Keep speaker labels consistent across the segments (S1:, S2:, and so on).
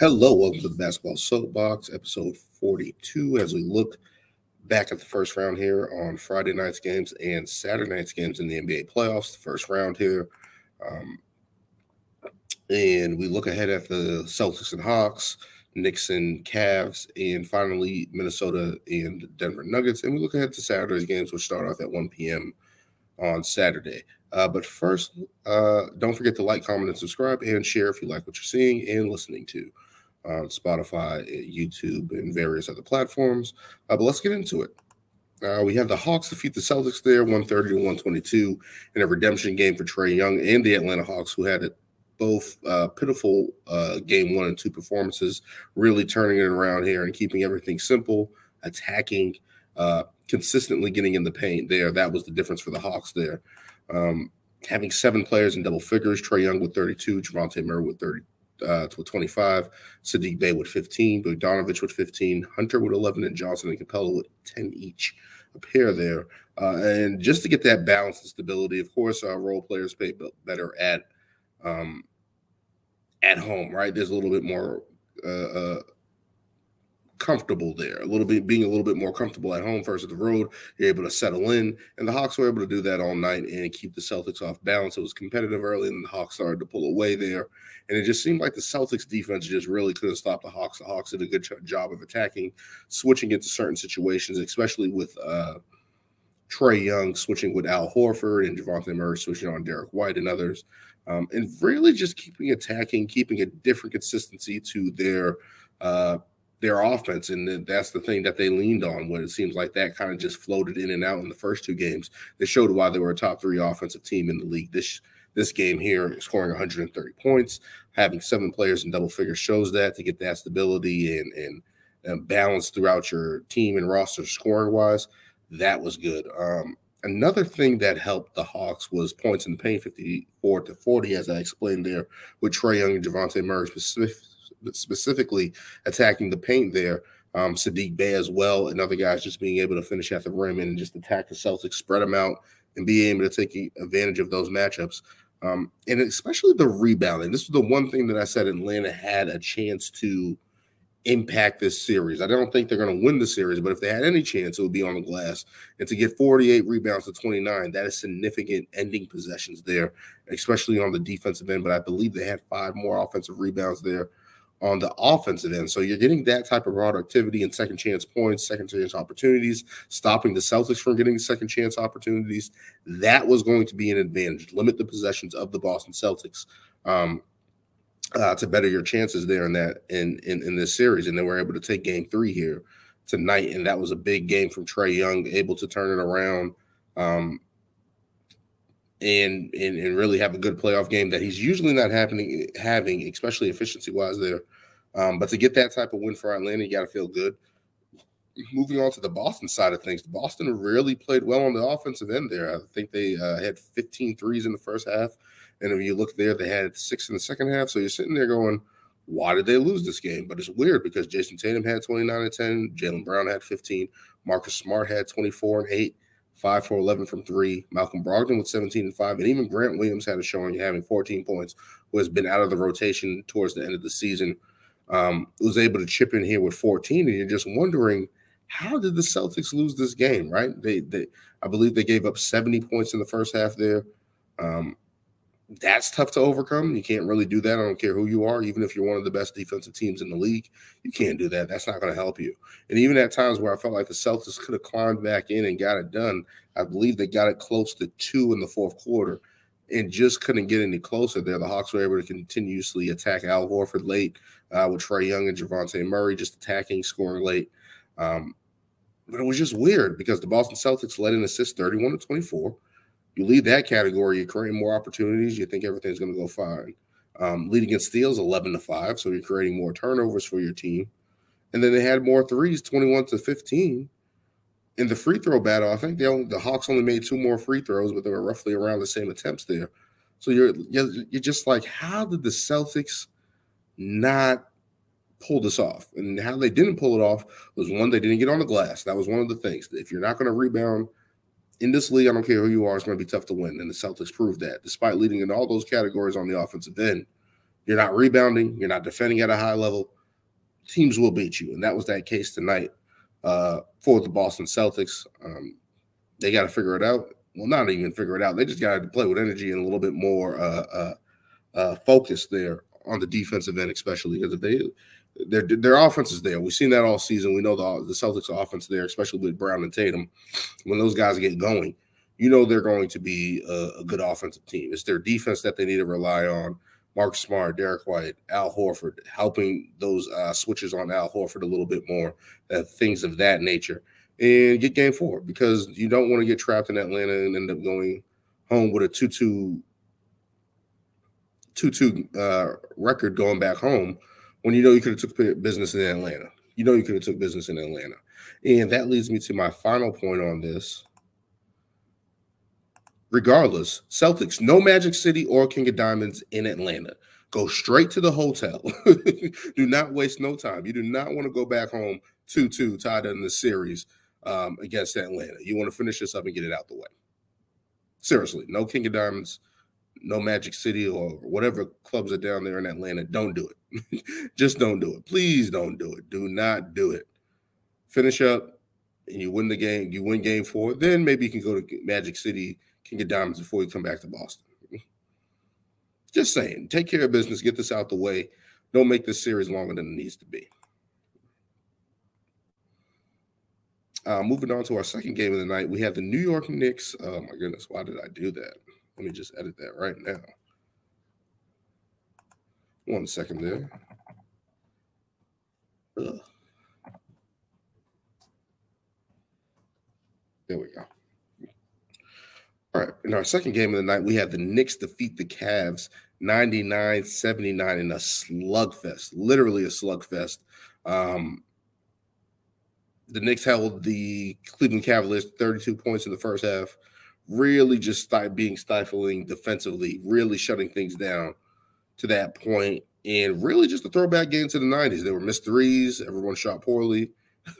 S1: Hello, welcome to the Basketball Soapbox, episode 42, as we look back at the first round here on Friday night's games and Saturday night's games in the NBA playoffs, the first round here. And we look ahead at the Celtics and Hawks, Knicks and Cavs, and finally Minnesota and Denver Nuggets. And we look ahead to Saturday's games, which start off at 1 p.m. on Saturday. But first, don't forget to like, comment, and subscribe, and share if you like what you're seeing and listening to on Spotify, YouTube, and various other platforms. But let's get into it. We have the Hawks defeat the Celtics there, 130 to 122, in a redemption game for Trae Young and the Atlanta Hawks, who had both pitiful game 1 and 2 performances, really turning it around here and keeping everything simple, attacking, consistently getting in the paint there. That was the difference for the Hawks there. Having 7 players in double figures, Trae Young with 32, Javonte Murray with 25, Saddiq Bey with 15, Bogdanovich with 15, Hunter with 11, and Johnson and Capella with 10 each, a pair there. And just to get that balance and stability, of course, role players play better at home, right? There's a little bit more comfortable there, being a little bit more comfortable at home versus the road. You're able to settle in, and the Hawks were able to do that all night and keep the Celtics off balance. It was competitive early, and the Hawks started to pull away there, and it just seemed like the Celtics defense just really couldn't stop the Hawks. The Hawks did a good job of attacking, switching into certain situations, especially with Trae Young switching with Al Horford and Javonte Murray switching on Derek White and others, and really just keeping a different consistency to their offense, and that's the thing that they leaned on when it seems like that kind of just floated in and out in the first 2 games. They showed why they were a top 3 offensive team in the league. This game here, scoring 130 points, having 7 players in double figures shows that, to get that stability and balance throughout your team and roster scoring-wise. That was good. Another thing that helped the Hawks was points in the paint, 54 to 40, as I explained there, with Trae Young and Javonte Murray specifically attacking the paint there. Saddiq Bey as well, and other guys just being able to finish at the rim and just attack the Celtics, spread them out, and be able to take advantage of those matchups. And especially the rebounding. This was the one thing that I said Atlanta had a chance to impact this series. I don't think they're going to win the series, but if they had any chance, it would be on the glass. And to get 48 rebounds to 29, that is significant ending possessions there, especially on the defensive end. But I believe they had 5 more offensive rebounds there on the offensive end. So you're getting that type of productivity and second chance points, second chance opportunities, stopping the Celtics from getting second chance opportunities. That was going to be an advantage. Limit the possessions of the Boston Celtics to better your chances there in this series. And they were able to take game 3 here tonight, and that was a big game from Trae Young, able to turn it around and really have a good playoff game that he's usually not having, especially efficiency-wise there. But to get that type of win for Atlanta, you got to feel good. Moving on to the Boston side of things, Boston really played well on the offensive end there. I think they had 15 threes in the first half, and if you look there, they had 6 in the second half. So you're sitting there going, why did they lose this game? But it's weird because Jason Tatum had 29 and 10, Jaylen Brown had 15, Marcus Smart had 24 and 8, 5 for 11 from 3, Malcolm Brogdon with 17 and 5, and even Grant Williams had a showing, having 14 points, who has been out of the rotation towards the end of the season. Was able to chip in here with 14, and you're just wondering, how did the Celtics lose this game, right? I believe they gave up 70 points in the first half there. That's tough to overcome. You can't really do that. I don't care who you are. Even if you're one of the best defensive teams in the league, you can't do that. That's not going to help you. And even at times where I felt like the Celtics could have climbed back in and got it done, I believe they got it close to 2 in the fourth quarter and just couldn't get any closer there. The Hawks were able to continuously attack Al Horford late with Trae Young and Javonte Murray just attacking, scoring late. But it was just weird because the Boston Celtics led in assists 31 to 24. You lead that category, you're creating more opportunities, you think everything's going to go fine. Leading in steals 11 to 5, so you're creating more turnovers for your team. And then they had more threes, 21 to 15. In the free throw battle, I think the Hawks only made 2 more free throws, but they were roughly around the same attempts there. So you're just like, how did the Celtics not pull this off? And how they didn't pull it off was, one, they didn't get on the glass. That was one of the things. If you're not going to rebound in this league, I don't care who you are, it's going to be tough to win. And the Celtics proved that. Despite leading in all those categories on the offensive end, you're not rebounding, you're not defending at a high level, teams will beat you. And that was that case tonight for the Boston Celtics. They got to figure it out. Well, not even figure it out. They just got to play with energy and a little bit more focus there on the defensive end, especially because if their offense is there. We've seen that all season. We know the Celtics offense there, especially with Brown and Tatum. When those guys get going, you know they're going to be a good offensive team. It's their defense that they need to rely on. Mark Smart, Derek White, Al Horford, helping those switches on Al Horford a little bit more, things of that nature, and get game 4, because you don't want to get trapped in Atlanta and end up going home with a 2-2 record going back home when you know you could have took business in Atlanta. You know you could have took business in Atlanta. And that leads me to my final point on this. Regardless, Celtics, no Magic City or King of Diamonds in Atlanta. Go straight to the hotel. Do not waste no time. You do not want to go back home 2-2 tied in the series against Atlanta. You want to finish this up and get it out the way. Seriously, no King of Diamonds, no Magic City or whatever clubs are down there in Atlanta. Don't do it. Just don't do it. Please don't do it. Do not do it. Finish up and you win the game. You win game 4. Then maybe you can go to Magic City, King of Diamonds before you come back to Boston. Just saying, take care of business, get this out the way. Don't make this series longer than it needs to be. Moving on to our second game of the night, we have the New York Knicks. Oh my goodness, why did I do that? Let me just edit that right now. 1 second there. Ugh. There we go. All right, in our second game of the night, we have the Knicks defeat the Cavs 99-79 in a slugfest, literally a slugfest. The Knicks held the Cleveland Cavaliers 32 points in the first half, really just being stifling defensively, really shutting things down to that point, and really just a throwback game to the 90s. There were missed threes. Everyone shot poorly.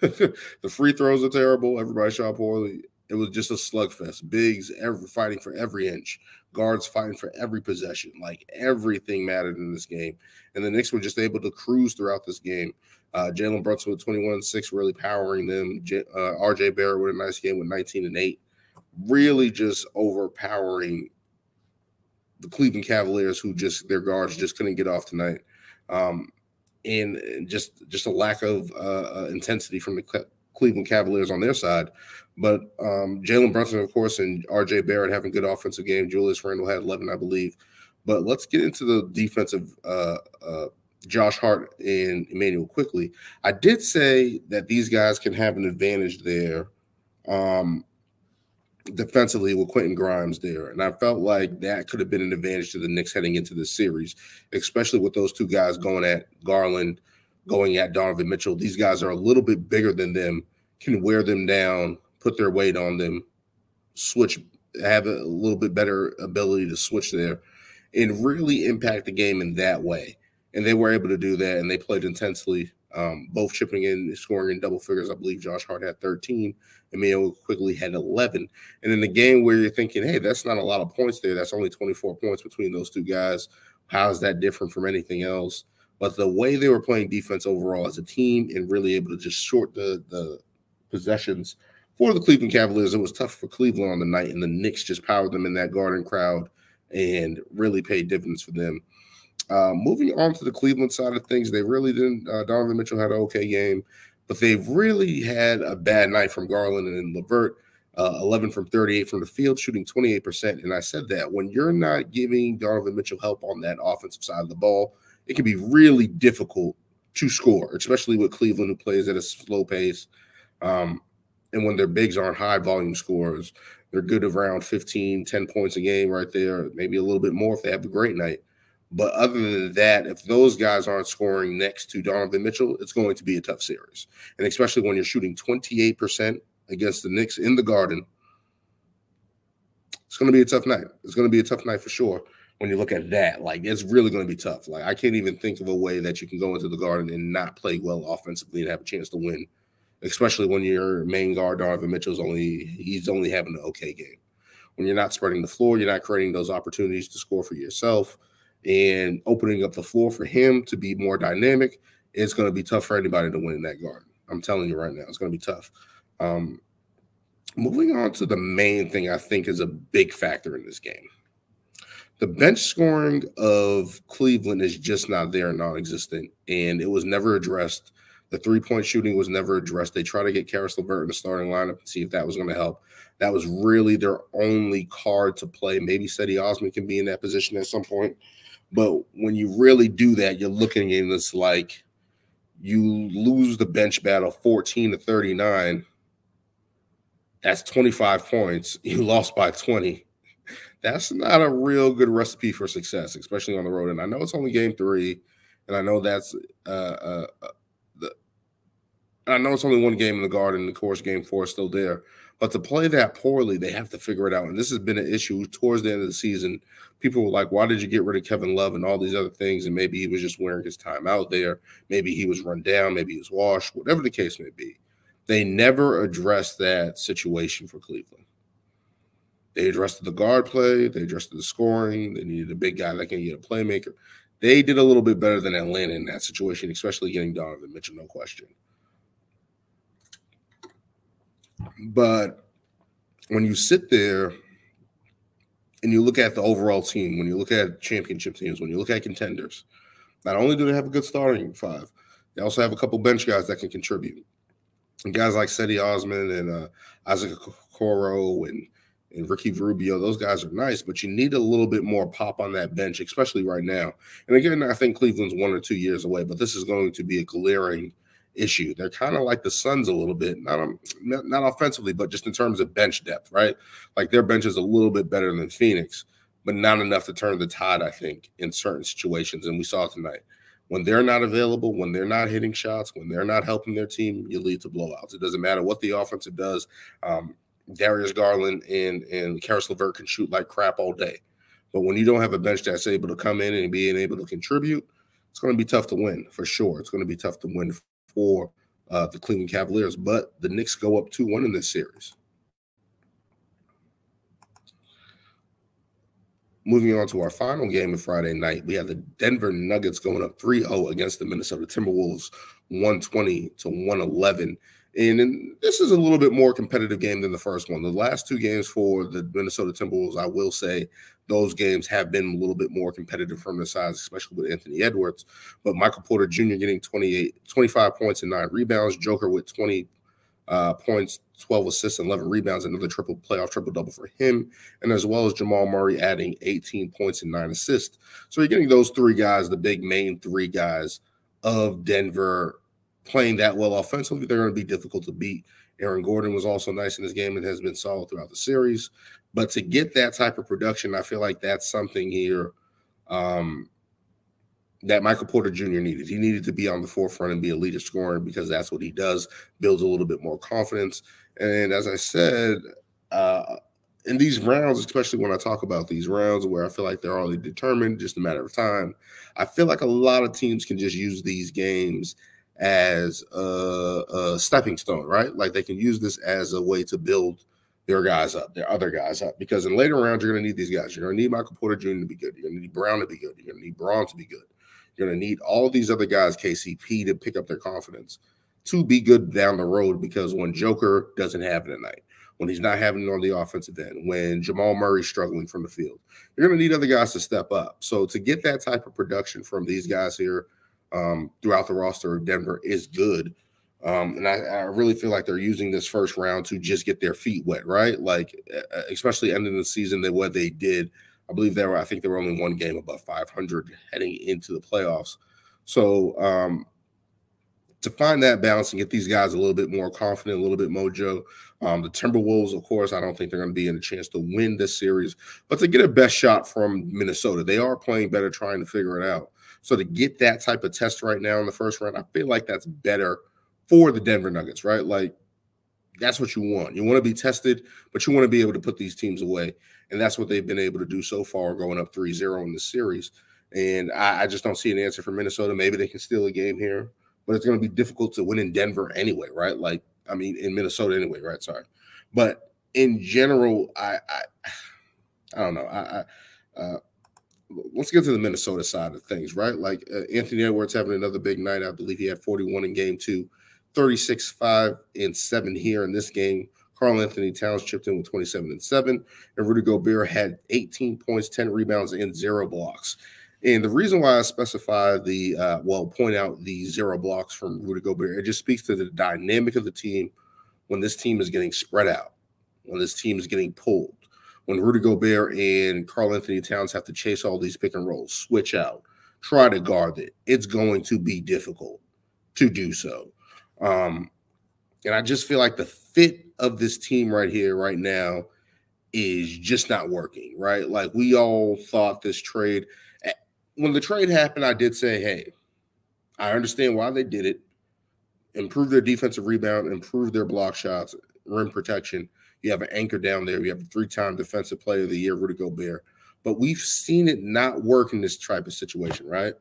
S1: The free throws are terrible. Everybody shot poorly. It was just a slugfest. Bigs fighting for every inch. Guards fighting for every possession. Like, everything mattered in this game. And the Knicks were just able to cruise throughout this game. Jalen Brunson with 21-6, really powering them. R.J. Barrett with a nice game with 19-8. Really just overpowering the Cleveland Cavaliers, who their guards just couldn't get off tonight. And just a lack of intensity from the Cleveland Cavaliers on their side. But Jalen Brunson, of course, and R.J. Barrett having good offensive game. Julius Randle had 11, I believe. But let's get into the defensive Josh Hart and Emmanuel quickly. I did say that these guys can have an advantage there defensively with Quentin Grimes there. And I felt like that could have been an advantage to the Knicks heading into this series, especially with those two guys going at Garland, going at Donovan Mitchell. These guys are a little bit bigger than them, can wear them down, put their weight on them, switch, have a little bit better ability to switch there, and really impact the game in that way. And they were able to do that, and they played intensely, both chipping in, scoring in double figures. I believe Josh Hart had 13, and Emmanuel quickly had 11. And in the game where you're thinking, hey, that's not a lot of points there. That's only 24 points between those two guys. How is that different from anything else? But the way they were playing defense overall as a team and really able to just short the possessions for the Cleveland Cavaliers, it was tough for Cleveland on the night, and the Knicks just powered them in that Garden crowd and really paid dividends for them. Moving on to the Cleveland side of things, they really didn't. Donovan Mitchell had an okay game, but they've really had a bad night from Garland and LeVert. 11 from 38 from the field, shooting 28%. And I said that when you're not giving Donovan Mitchell help on that offensive side of the ball, it can be really difficult to score, especially with Cleveland, who plays at a slow pace. And when their bigs aren't high volume scorers, they're good around 15, 10 points a game right there, maybe a little bit more if they have a great night. But other than that, if those guys aren't scoring next to Donovan Mitchell, it's going to be a tough series. And especially when you're shooting 28% against the Knicks in the Garden, it's going to be a tough night. It's going to be a tough night for sure when you look at that. Like, it's really going to be tough. Like, I can't even think of a way that you can go into the Garden and not play well offensively and have a chance to win, especially when your main guard, Donovan Mitchell's he's only having an okay game. When you're not spreading the floor, you're not creating those opportunities to score for yourself. and opening up the floor for him to be more dynamic, it's going to be tough for anybody to win in that guard. I'm telling you right now, it's going to be tough. Moving on to the main thing I think is a big factor in this game. The bench scoring of Cleveland is just not there, non-existent, and it was never addressed. The three-point shooting was never addressed. They tried to get Karis LeVert in the starting lineup and see if that was going to help. That was really their only card to play. Maybe Cedi Osman can be in that position at some point. But when you really do that, you're looking at this like you lose the bench battle 14-39. That's 25 points. You lost by 20. That's not a real good recipe for success, especially on the road. And I know it's only game 3, and I know that's I know it's only one game in the Garden. Of course, game 4 is still there. But to play that poorly, they have to figure it out. And this has been an issue towards the end of the season. People were like, why did you get rid of Kevin Love and all these other things? And maybe he was just wearing his time out there. Maybe he was run down. Maybe he was washed, whatever the case may be. They never addressed that situation for Cleveland. They addressed the guard play. They addressed the scoring. They needed a big guy that can get a playmaker. They did a little bit better than Atlanta in that situation, especially getting Donovan Mitchell, no question. But when you sit there and you look at the overall team, when you look at championship teams, when you look at contenders, not only do they have a good starting 5, they also have a couple bench guys that can contribute. And guys like Cedi Osman and Isaac Okoro and Ricky Rubio, those guys are nice, but you need a little bit more pop on that bench, especially right now. And again, I think Cleveland's 1 or 2 years away, but this is going to be a glaring issue. They're kind of like the Suns a little bit, not offensively, but just in terms of bench depth, right? Like their bench is a little bit better than Phoenix, but not enough to turn the tide, I think, in certain situations. And we saw it tonight. When they're not available, when they're not hitting shots, when they're not helping their team, you lead to blowouts. It doesn't matter what the offensive does. Darius Garland and Karis LeVert can shoot like crap all day. But when you don't have a bench that's able to come in and being able to contribute, it's going to be tough to win, for sure. It's going to be tough to win for the Cleveland Cavaliers. But the Knicks go up 2-1 in this series. Moving on to our final game of Friday night, we have the Denver Nuggets going up 3-0 against the Minnesota Timberwolves, 120-111. And this is a little bit more competitive game than the first one. The last 2 games for the Minnesota Timberwolves, I will say those games have been a little bit more competitive from the sides, especially with Anthony Edwards. But Michael Porter Jr. getting 25 points and 9 rebounds. Joker with 20 points, 12 assists, and 11 rebounds. Another playoff triple-double for him. And as well as Jamal Murray adding 18 points and 9 assists. So you're getting those 3 guys, the big main 3 guys of Denver, playing that well offensively. They're going to be difficult to beat. Aaron Gordon was also nice in this game and has been solid throughout the series. But to get that type of production, I feel like that's something here that Michael Porter Jr. needed. He needed to be on the forefront and be a leader scorer because that's what he does, builds a little bit more confidence. And as I said, in these rounds, especially when I talk about these rounds where I feel like they're already determined, just a matter of time, I feel like a lot of teams can just use these games as a stepping stone, right? Like they can use this as a way to build their guys up, their other guys up, because in later rounds, you're going to need these guys. You're going to need Michael Porter Jr. to be good. You're going to need Brown to be good. You're going to need Braun to be good. You're going to need all these other guys, KCP, to pick up their confidence to be good down the road, because when Joker doesn't have it tonight, when he's not having it on the offensive end, when Jamal Murray's struggling from the field, you're going to need other guys to step up. So to get that type of production from these guys here throughout the roster of Denver is good. And I really feel like they're using this first round to just get their feet wet, right? Like, especially ending the season, what they did. I think they were only 1 game above 500 heading into the playoffs. So to find that balance and get these guys a little bit more confident, a little bit mojo. The Timberwolves, of course, I don't think they're going to be in a chance to win this series, but to get a best shot from Minnesota, they are playing better, trying to figure it out. So to get that type of test right now in the first round, I feel like that's better for the Denver Nuggets, right? Like, that's what you want. You want to be tested, but you want to be able to put these teams away. And that's what they've been able to do so far, going up 3-0 in the series. And I just don't see an answer for Minnesota. Maybe they can steal a game here, but it's going to be difficult to win in Denver anyway, right? Like, I mean, in Minnesota anyway, right? Sorry. But in general, I don't know. let's get to the Minnesota side of things, right? Like Anthony Edwards having another big night. I believe he had 41 in game 2, 36, 5, and 7 here in this game. Karl Anthony Towns chipped in with 27 and 7, and Rudy Gobert had 18 points, 10 rebounds, and 0 blocks. And the reason why I specify point out the 0 blocks from Rudy Gobert, it just speaks to the dynamic of the team when this team is getting spread out, when this team is getting pulled, when Rudy Gobert and Karl Anthony Towns have to chase all these pick and rolls, switch out, try to guard it. It's going to be difficult to do so. And I just feel like the fit of this team right here, right now, is just not working, right? Like we all thought this trade, when the trade happened, I did say, hey, I understand why they did it. Improve their defensive rebound, improve their block shots, rim protection. You have an anchor down there. You have a 3-time defensive player of the year, Rudy Gobert. But we've seen it not work in this type of situation, right?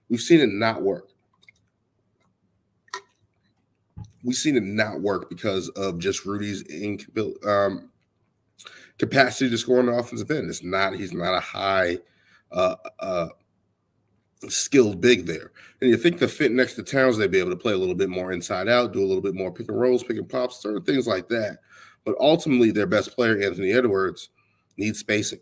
S1: We've seen it not work. We've seen it not work because of just Rudy's capacity to score on the offensive end. He's not a high skilled big there. And you think the fit next to Towns, they'd be able to play a little bit more inside out, do a little bit more pick and rolls, pick and pops, certain things like that. But ultimately, their best player, Anthony Edwards, needs spacing.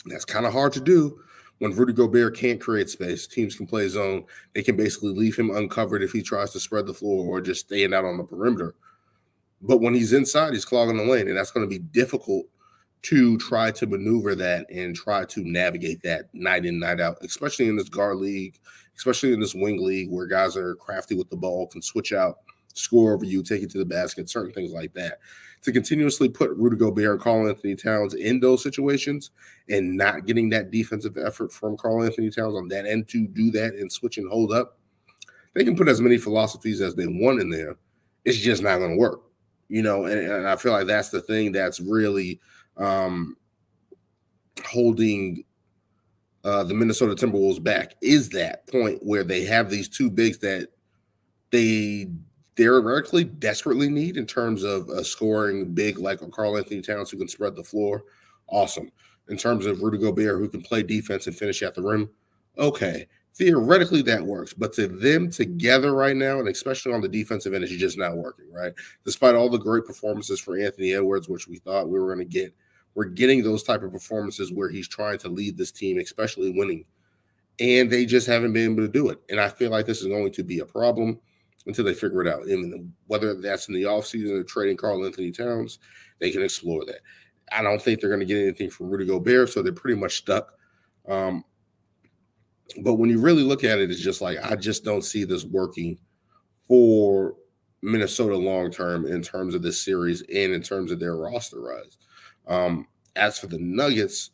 S1: That's kind of hard to do when Rudy Gobert can't create space. Teams can play zone. They can basically leave him uncovered if he tries to spread the floor or just staying out on the perimeter. But when he's inside, he's clogging the lane, and that's going to be difficult to try to maneuver that and try to navigate that night in, night out, especially in this guard league, especially in this wing league where guys are crafty with the ball, can switch out, score over you, take it to the basket, certain things like that. To continuously put Rudy Gobert and Karl Anthony Towns in those situations and not getting that defensive effort from Karl Anthony Towns on that end to do that and switch and hold up, they can put as many philosophies as they want in there. It's just not going to work, and I feel like that's the thing that's really holding the Minnesota Timberwolves back, is that point where they have these two bigs that they theoretically desperately need in terms of a scoring big like a Karl Anthony Towns who can spread the floor. Awesome. In terms of Rudy Gobert who can play defense and finish at the rim. Okay. Theoretically, that works. But to them together right now, and especially on the defensive end, it's just not working, right? Despite all the great performances for Anthony Edwards, which we thought we were going to get, we're getting those type of performances where he's trying to lead this team, especially winning. And they just haven't been able to do it. And I feel like this is going to be a problem until they figure it out. And whether that's in the offseason or trading Karl Anthony Towns, they can explore that. I don't think they're going to get anything from Rudy Gobert, so they're pretty much stuck. But when you really look at it, it's just like, I just don't see this working for Minnesota long-term in terms of this series and in terms of their roster rise. As for the Nuggets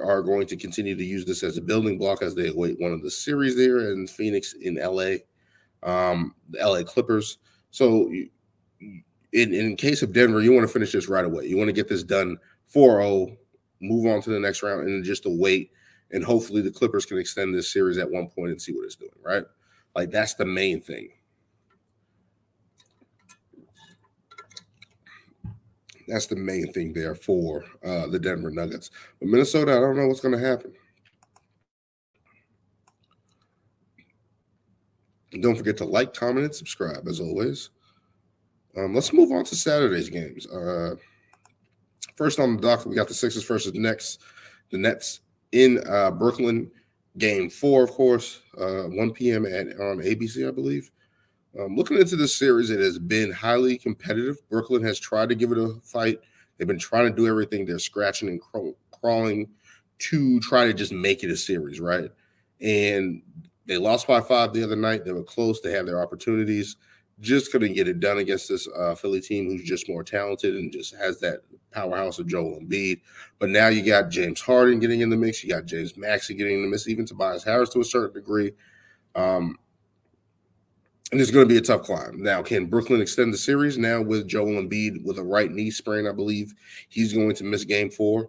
S1: are going to continue to use this as a building block as they await one of the series there in Phoenix, in LA, the LA Clippers. So in case of Denver, you want to finish this right away. You want to get this done 4-0, move on to the next round, and just to wait. And hopefully the Clippers can extend this series at one point and see what it's doing, right? Like, that's the main thing. That's the main thing there for the Denver Nuggets. But Minnesota, I don't know what's going to happen. And don't forget to like, comment, and subscribe, as always. Let's move on to Saturday's games. First on the docket, we got the Sixers versus the Nets in Brooklyn. Game 4, of course, 1 p.m. on ABC, I believe. Looking into this series, it has been highly competitive. Brooklyn has tried to give it a fight. They've been trying to do everything. They're scratching and crawling to try to just make it a series, right? And they lost by 5 the other night. They were close. They had their opportunities. Just couldn't get it done against this Philly team who's just more talented and just has that powerhouse of Joel Embiid. But now you got James Harden getting in the mix. You got James Maxey getting in the mix, even Tobias Harris to a certain degree. And it's going to be a tough climb. Now, can Brooklyn extend the series? Now with Joel Embiid with a right knee sprain, I believe he's going to miss game 4.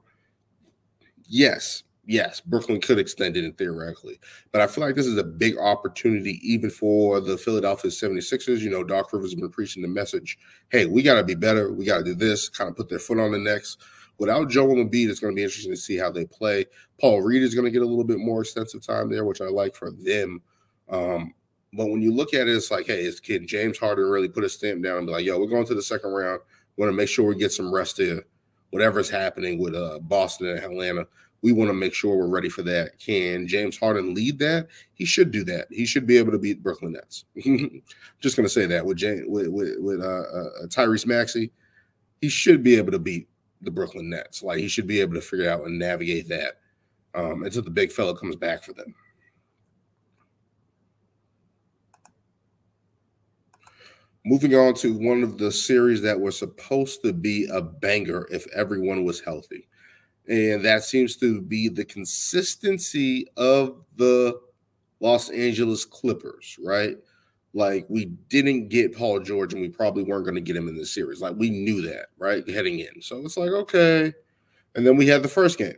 S1: Yes, yes, Brooklyn could extend it theoretically. But I feel like this is a big opportunity even for the Philadelphia 76ers. You know, Doc Rivers has been preaching the message, hey, we got to be better. We got to do this, kind of put their foot on the necks. Without Joel Embiid, it's going to be interesting to see how they play. Paul Reed is going to get a little bit more extensive time there, which I like for them. But when you look at it, it's like, hey, can James Harden really put a stamp down and be like, yo, we're going to the second round. We want to make sure we get some rest there. Whatever's happening with Boston and Atlanta, we want to make sure we're ready for that. Can James Harden lead that? He should do that. He should be able to beat Brooklyn Nets. Just going to say that with Tyrese Maxey, he should be able to beat the Brooklyn Nets. Like, he should be able to figure out and navigate that until the big fella comes back for them. Moving on to one of the series that was supposed to be a banger if everyone was healthy. And that seems to be the consistency of the Los Angeles Clippers, right? Like, we didn't get Paul George, and we probably weren't going to get him in this series. Like, we knew that, right, heading in. So it's like, okay. And then we had the first game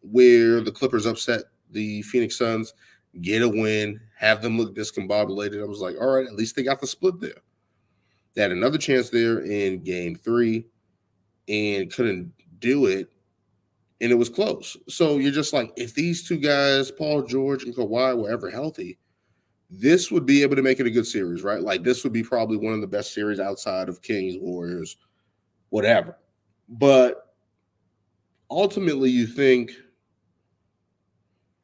S1: where the Clippers upset the Phoenix Suns, get a win, have them look discombobulated. I was like, all right, at least they got the split there. They had another chance there in game 3 and couldn't do it, and it was close. So you're just like, if these two guys, Paul George and Kawhi, were ever healthy, this would be able to make it a good series, right? Like, this would be probably one of the best series outside of Kings, Warriors, whatever. But ultimately, you think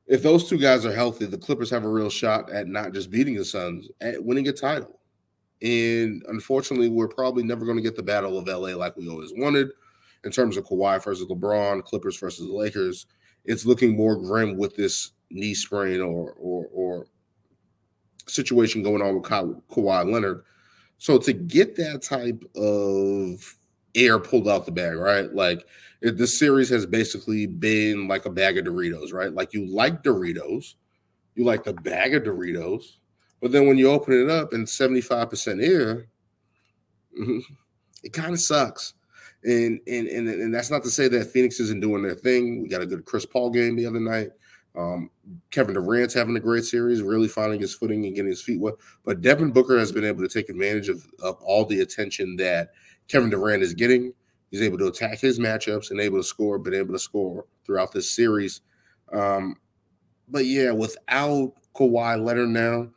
S1: if those two guys are healthy, the Clippers have a real shot at not just beating the Suns, at winning a title. And unfortunately, we're probably never going to get the Battle of LA like we always wanted. In terms of Kawhi versus LeBron, Clippers versus the Lakers, it's looking more grim with this knee sprain or situation going on with Kawhi Leonard. So to get that type of air pulled out the bag, right? Like, this series has basically been like a bag of Doritos, right? Like, you like Doritos, you like the bag of Doritos, but then when you open it up and 75% air, it kind of sucks. And that's not to say that Phoenix isn't doing their thing. We got a good Chris Paul game the other night. Kevin Durant's having a great series, really finding his footing and getting his feet wet. But Devin Booker has been able to take advantage of all the attention that Kevin Durant is getting. He's able to attack his matchups and been able to score throughout this series. But yeah, without Kawhi Leonard now,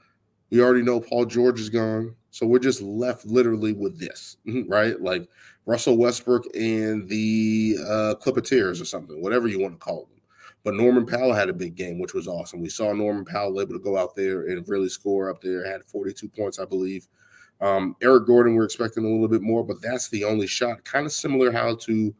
S1: we already know Paul George is gone. So we're just left literally with this, right? Like Russell Westbrook and the Clipperteers or something, whatever you want to call them. But Norman Powell had a big game, which was awesome. We saw Norman Powell able to go out there and really score up there, had 42 points, I believe. Eric Gordon, we're expecting a little bit more, but that's the only shot. Kind of similar how to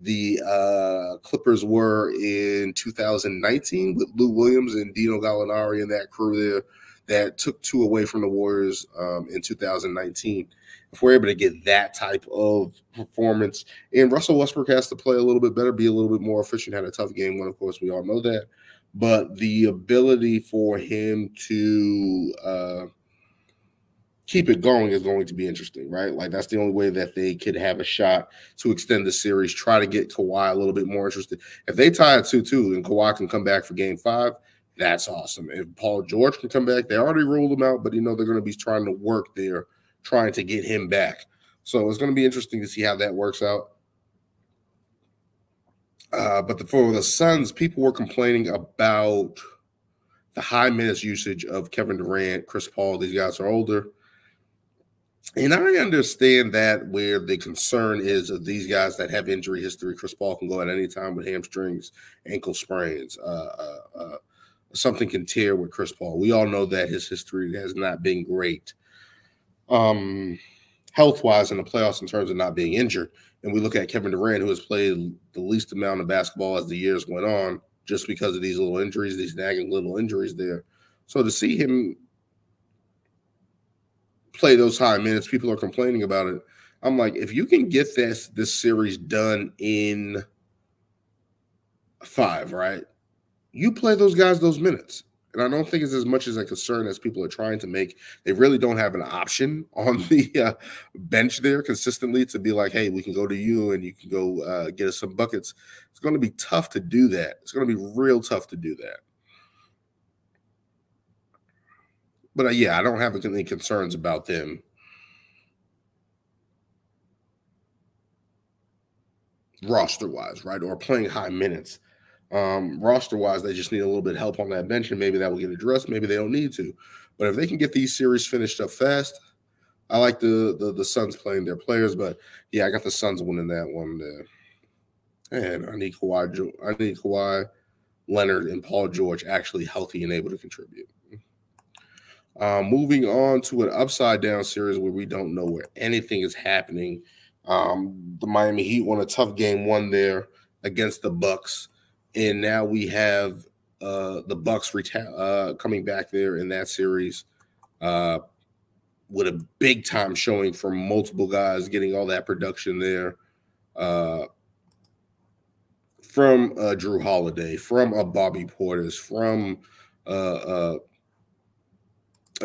S1: the Clippers were in 2019 with Lou Williams and Dino Gallinari and that crew there that took 2 away from the Warriors in 2019. If we're able to get that type of performance, and Russell Westbrook has to play a little bit better, be a little bit more efficient, had a tough game one, of course, we all know that. But the ability for him to keep it going is going to be interesting, right? Like, that's the only way that they could have a shot to extend the series, try to get Kawhi a little bit more interested. If they tie at 2-2 and Kawhi can come back for game 5, that's awesome. If Paul George can come back, they already ruled him out, but they're going to be trying to work there, trying to get him back. So it's going to be interesting to see how that works out. But for the Suns, people were complaining about the high minutes usage of Kevin Durant, Chris Paul. These guys are older. And I understand that where the concern is of these guys that have injury history. Chris Paul can go at any time with hamstrings, ankle sprains, something can tear with Chris Paul. We all know that his history has not been great health-wise in the playoffs in terms of not being injured. And we look at Kevin Durant, who has played the least amount of basketball as the years went on just because of these little injuries, these nagging little injuries there. So to see him play those high minutes, people are complaining about it. I'm like, if you can get this series done in 5, right? You play those guys those minutes. And I don't think it's as much as a concern as people are trying to make. They really don't have an option on the bench there consistently to be like, hey, we can go to you and you can go get us some buckets. It's going to be tough to do that. It's going to be real tough to do that. But yeah, I don't have any concerns about them roster-wise, right, or playing high minutes. Roster-wise, they just need a little bit of help on that bench, and maybe that will get addressed. Maybe they don't need to. But if they can get these series finished up fast, I like the Suns playing their players. But yeah, I got the Suns winning that one there. And I need Kawhi Leonard and Paul George actually healthy and able to contribute. Moving on to an upside down series where we don't know where anything is happening. The Miami Heat won a tough game one there against the Bucks, and now we have the Bucks coming back there in that series with a big time showing from multiple guys, getting all that production there from Drew Holiday, from Bobby Portis, from a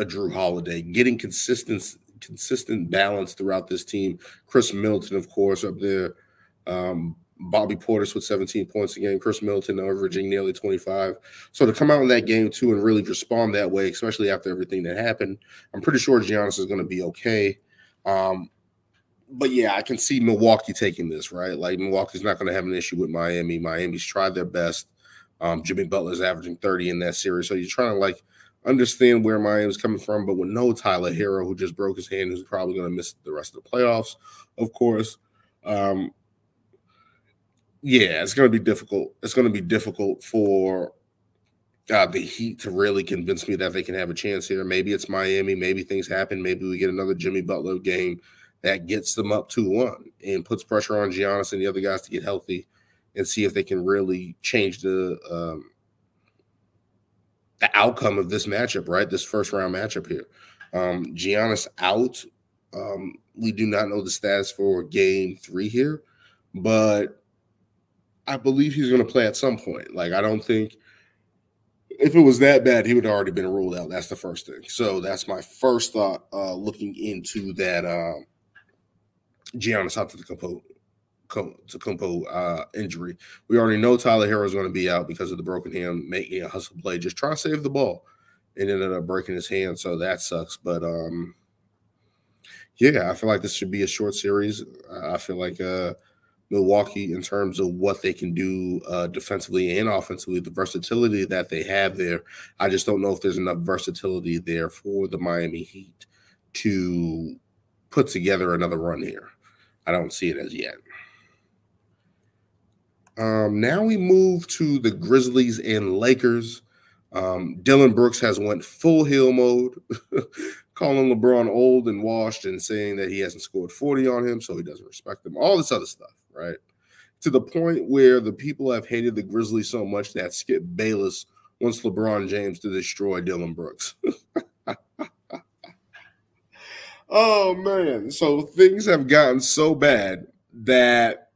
S1: Drew Holiday, getting consistent balance throughout this team. Chris Middleton, of course, up there. Bobby Portis with 17 points a game. Chris Middleton averaging nearly 25. So to come out in that game, too, and really respond that way, especially after everything that happened, I'm pretty sure Giannis is going to be okay. But, yeah, I can see Milwaukee taking this, right? Like, Milwaukee's not going to have an issue with Miami. Miami's tried their best. Jimmy Butler's averaging 30 in that series. So you're trying to, like, understand where Miami's coming from, but with no Tyler Hero, who just broke his hand, who's probably going to miss the rest of the playoffs, of course. Yeah, it's going to be difficult. It's going to be difficult for the Heat to really convince me that they can have a chance here. Maybe it's Miami. Maybe things happen. Maybe we get another Jimmy Butler game that gets them up 2-1 and puts pressure on Giannis and the other guys to get healthy and see if they can really change the outcome of this matchup, right? This first round matchup here. Giannis out. We do not know the status for game 3 here, but I believe he's going to play at some point. Like, I don't think if it was that bad, he would have already been ruled out. That's the first thing. So that's my first thought looking into that Giannis Antetokounmpo injury. We already know Tyler Hero is going to be out because of the broken hand, making a hustle play, just trying to save the ball, and ended up breaking his hand. So that sucks. But yeah, I feel like this should be a short series. I feel like Milwaukee, in terms of what they can do defensively and offensively, the versatility that they have there, I just don't know if there's enough versatility there for the Miami Heat to put together another run here. I don't see it as yet. Now we move to the Grizzlies and Lakers. Dylan Brooks has went full heel mode, calling LeBron old and washed and saying that he hasn't scored 40 on him, so he doesn't respect him. All this other stuff, right? To the point where the people have hated the Grizzlies so much that Skip Bayless wants LeBron James to destroy Dylan Brooks. Oh, man. So things have gotten so bad that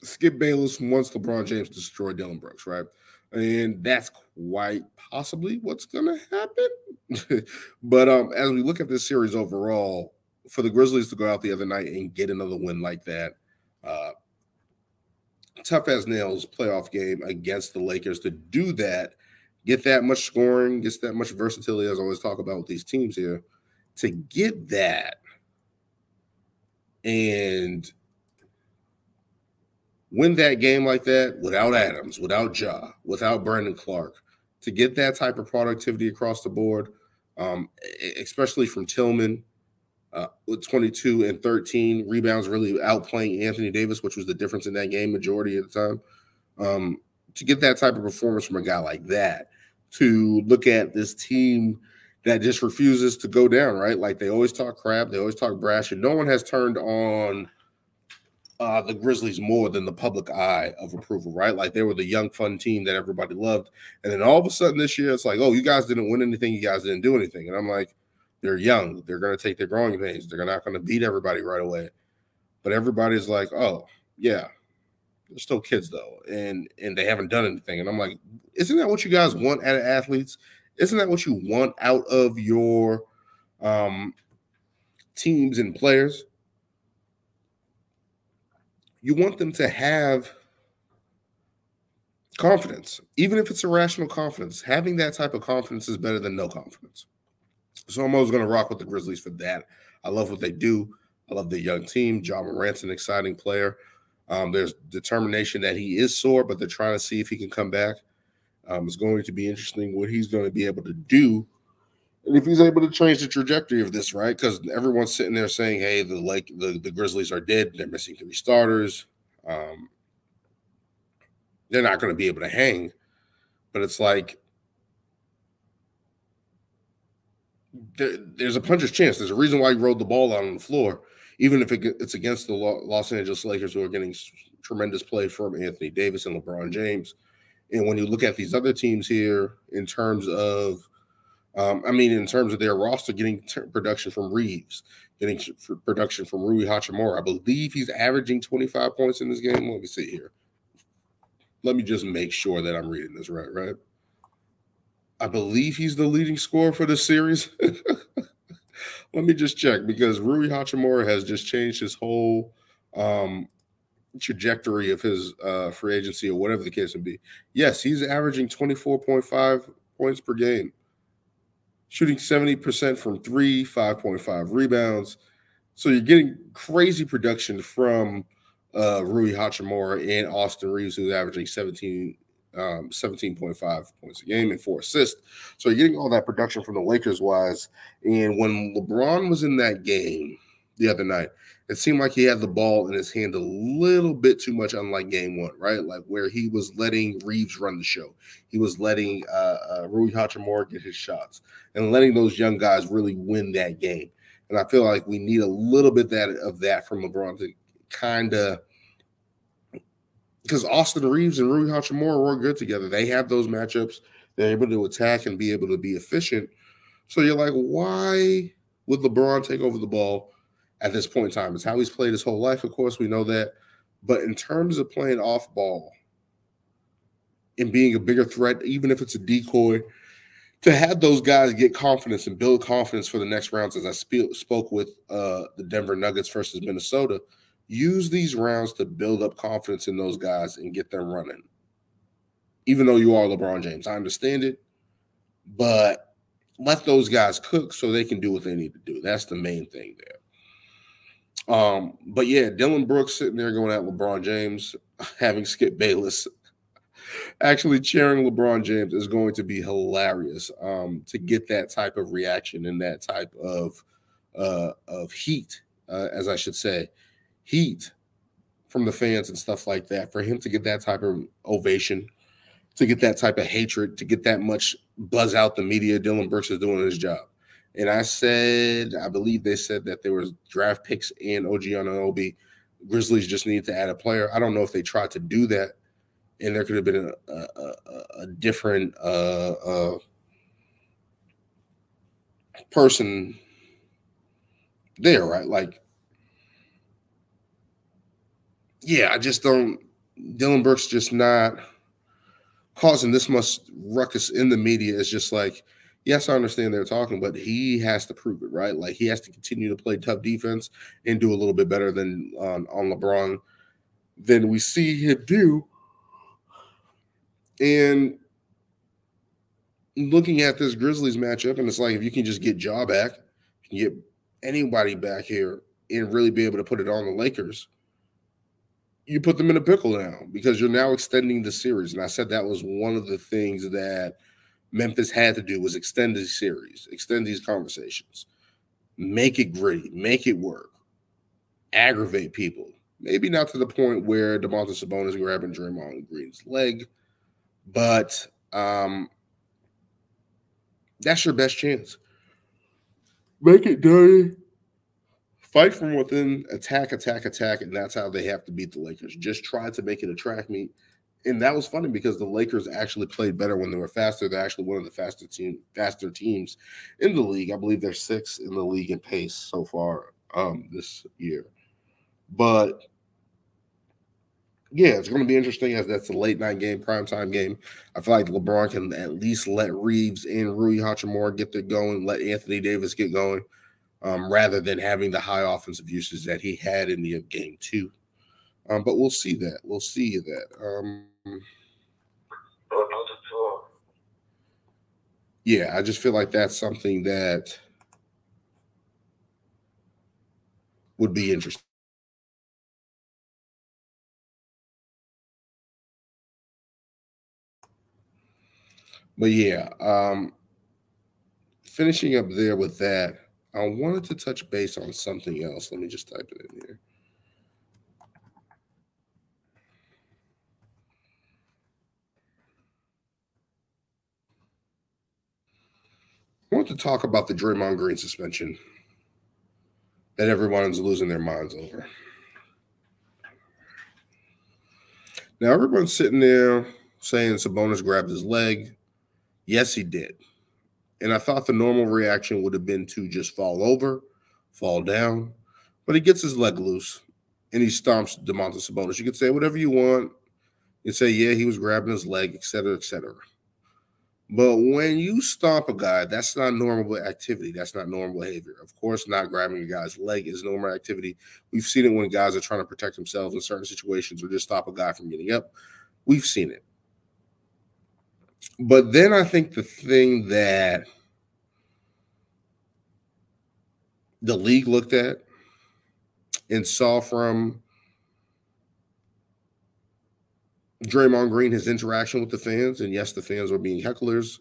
S1: Skip Bayless wants LeBron James to destroy Dylan Brooks, right? And that's quite possibly what's going to happen. But as we look at this series overall, for the Grizzlies to go out the other night and get another win like that, tough as nails playoff game against the Lakers, to do that, get that much scoring, get that much versatility, as I always talk about with these teams here, to get that and win that game like that without Adams, without Ja, without Brandon Clark, to get that type of productivity across the board, especially from Tillman with 22 and 13 rebounds, really outplaying Anthony Davis, which was the difference in that game majority of the time. To get that type of performance from a guy like that, to look at this team that just refuses to go down, right? Like, they always talk crap, they always talk brash, and no one has turned on the Grizzlies more than the public eye of approval, right? Like, they were the young, fun team that everybody loved. And then all of a sudden this year, it's like, oh, you guys didn't win anything. You guys didn't do anything. And I'm like, they're young. They're going to take their growing pains. They're not going to beat everybody right away. But everybody's like, oh, yeah, They're still kids though, and they haven't done anything. And I'm like, isn't that what you guys want out of athletes? Isn't that what you want out of your teams and players? You want them to have confidence, even if it's irrational confidence. Having that type of confidence is better than no confidence. So I'm always going to rock with the Grizzlies for that. I love what they do. I love the young team. Ja Morant's an exciting player. There's determination that he is sore, but they're trying to see if he can come back. It's going to be interesting what he's going to be able to do, and if he's able to change the trajectory of this, right? Because everyone's sitting there saying, "Hey, the Grizzlies are dead. They're missing 3 starters. They're not going to be able to hang." But it's like there's a puncher's chance. There's a reason why he rolled the ball out on the floor, even if it's against the Los Angeles Lakers, who are getting tremendous play from Anthony Davis and LeBron James. And when you look at these other teams here, in terms of, in terms of their roster, getting production from Reeves, getting production from Rui Hachimura. I believe he's averaging 25 points in this game. Let me see here. Let me just make sure that I'm reading this right. I believe he's the leading scorer for this series. Let me just check, because Rui Hachimura has just changed his whole trajectory of his free agency, or whatever the case would be. Yes, he's averaging 24.5 points per game, shooting 70% from 3, 5.5 rebounds. So you're getting crazy production from Rui Hachimura and Austin Reeves, who's averaging 17.5 points a game and 4 assists. So you're getting all that production from the Lakers wise. And when LeBron was in that game the other night, it seemed like he had the ball in his hand a little bit too much, unlike game 1, right? Like where he was letting Reeves run the show. He was letting Rui Hachimura get his shots and letting those young guys really win that game. And I feel like we need a little bit of that from LeBron to kind of, because Austin Reeves and Rui Hachimura work good together. They have those matchups. They're able to attack and be able to be efficient. So you're like, why would LeBron take over the ball at this point in time? It's how he's played his whole life, of course, we know that. But in terms of playing off ball and being a bigger threat, even if it's a decoy, to have those guys get confidence and build confidence for the next rounds, as I spoke with the Denver Nuggets versus Minnesota, use these rounds to build up confidence in those guys and get them running. Even though you are LeBron James, I understand it, but let those guys cook so they can do what they need to do. That's the main thing there. But yeah, Dylan Brooks sitting there going at LeBron James, having Skip Bayless actually cheering LeBron James is going to be hilarious. To get that type of reaction and that type of heat, as I should say, heat from the fans and stuff like that, for him to get that type of ovation, to get that type of hatred, to get that much buzz out the media, Dylan Brooks is doing his job. And I believe they said that there was draft picks and OG Anunoby. Grizzlies just need to add a player. I don't know if they tried to do that, and there could have been a different person there, right? Like, yeah, I just don't. Dylan Brooks just not causing this much ruckus in the media. It's just like, yes, I understand they're talking, but he has to prove it, right? Like, he has to continue to play tough defense and do a little bit better than on LeBron than we see him do. And looking at this Grizzlies matchup, and it's like, if you can just get Ja back, you can get anybody back here and really be able to put it on the Lakers, you put them in a pickle now, because you're now extending the series. And I said that was one of the things that Memphis had to do, was extend the series, extend these conversations, make it gritty, make it work, aggravate people. Maybe not to the point where Domantas Sabonis grabbing Draymond Green's leg, but that's your best chance. Make it dirty. Fight from within, attack, and that's how they have to beat the Lakers. Just try to make it a track meet. And that was funny because the Lakers actually played better when they were faster. They're actually one of the faster teams in the league. I believe they're 6th in the league in pace so far this year. But Yeah, it's going to be interesting as that's a late night game, primetime game. I feel like LeBron can at least let Reeves and Rui Hachimura get their going, let Anthony Davis get going, rather than having the high offensive usage that he had in the game two. But we'll see that. We'll see that. Yeah, I just feel like that's something that would be interesting. But yeah, finishing up there with that, I wanted to touch base on something else. Let me just type it in here. I want to talk about the Draymond Green suspension that everyone is losing their minds over. Now, everyone's sitting there saying Sabonis grabbed his leg. Yes, he did. And I thought the normal reaction would have been to just fall over, fall down. But he gets his leg loose and he stomps DeMontis Sabonis. You can say whatever you want. You can say, yeah, he was grabbing his leg, et cetera, et cetera. But when you stomp a guy, that's not normal activity. That's not normal behavior. Of course, not grabbing a guy's leg is normal activity. We've seen it when guys are trying to protect themselves in certain situations or just stop a guy from getting up. We've seen it. But then I think the thing that the league looked at and saw from Draymond Green, his interaction with the fans, and yes, the fans were being hecklers,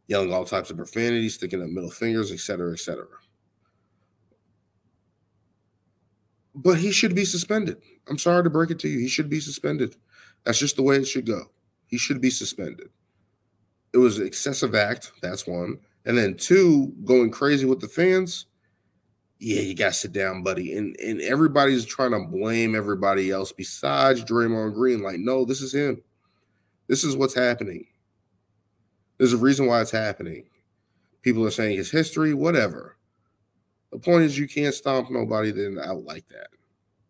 S1: yelling all types of profanity, sticking up middle fingers, et cetera, et cetera. But he should be suspended. I'm sorry to break it to you. He should be suspended. That's just the way it should go. He should be suspended. It was an excessive act. That's one. And then two, going crazy with the fans. Yeah, you got to sit down, buddy. And everybody's trying to blame everybody else besides Draymond Green. Like, no, this is him. This is what's happening. There's a reason why it's happening. People are saying it's history, whatever. The point is you can't stomp nobody then out like that.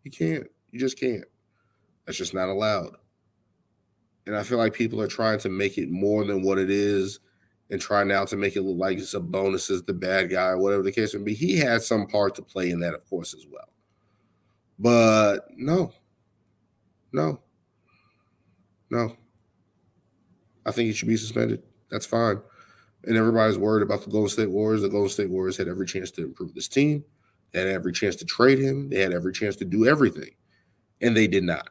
S1: You can't. You just can't. That's just not allowed. And I feel like people are trying to make it more than what it is and try now to make it look like it's a bonus as the bad guy, whatever the case may be. He had some part to play in that, of course, as well. But no. I think he should be suspended. That's fine. And everybody's worried about the Golden State Warriors. The Golden State Warriors had every chance to improve this team. They had every chance to trade him. They had every chance to do everything. And they did not.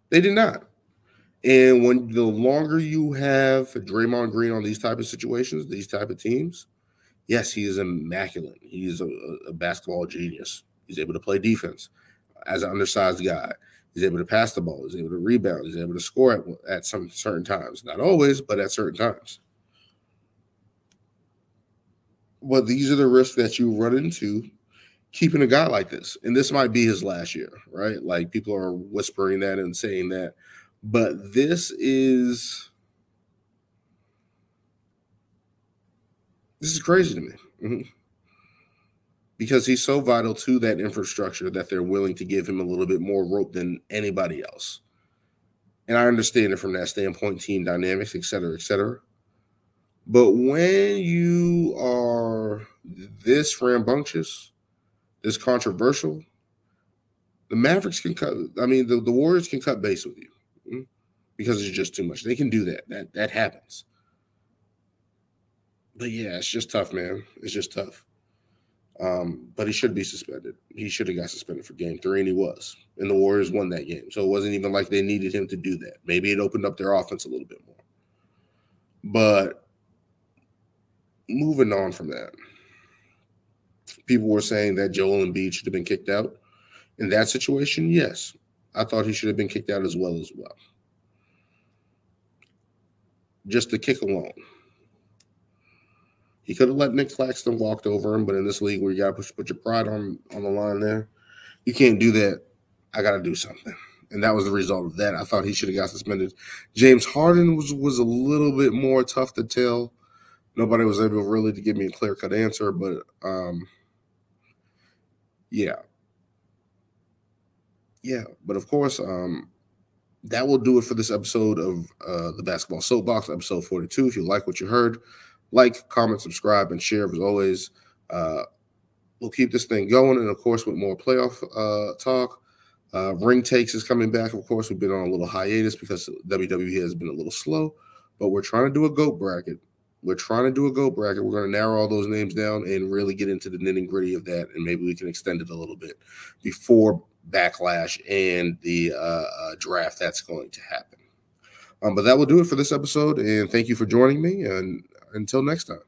S1: They did not. And when the longer you have Draymond Green on these type of situations, these type of teams, yes, he is immaculate. He is a basketball genius. He's able to play defense as an undersized guy. He's able to pass the ball. He's able to rebound. He's able to score at some certain times. Not always, but at certain times. But these are the risks that you run into keeping a guy like this. And this might be his last year, right? Like people are whispering that and saying that. But this is crazy to me. Mm-hmm. Because he's so vital to that infrastructure that they're willing to give him a little bit more rope than anybody else. And I understand it from that standpoint, team dynamics, et cetera, et cetera. But when you are this rambunctious, this controversial, the Mavericks can cut. I mean, the Warriors can cut base with you because it's just too much. They can do that. That happens. But yeah, it's just tough, man. It's just tough. But he should be suspended. He should have got suspended for game 3, and he was. And the Warriors won that game. So it wasn't even like they needed him to do that. Maybe it opened up their offense a little bit more. But moving on from that, people were saying that Joel Embiid should have been kicked out. In that situation, yes. I thought he should have been kicked out as well. Just the kick alone. He could have let Nick Claxton walked over him, but in this league where you got to put your pride on the line there, you can't do that. I got to do something. And that was the result of that. I thought he should have got suspended. James Harden was a little bit more tough to tell. Nobody was able really to give me a clear-cut answer, but yeah. Yeah, but of course, that will do it for this episode of the Basketball Soapbox, episode 42. If you like what you heard, like, comment, subscribe, and share. As always, we'll keep this thing going, and of course, with more playoff talk. Ring Takes is coming back. Of course, we've been on a little hiatus because WWE has been a little slow, but we're trying to do a GOAT bracket. We're going to narrow all those names down and really get into the nitty gritty of that, and maybe we can extend it a little bit before Backlash and the draft that's going to happen. But that will do it for this episode, and thank you for joining me, and until next time.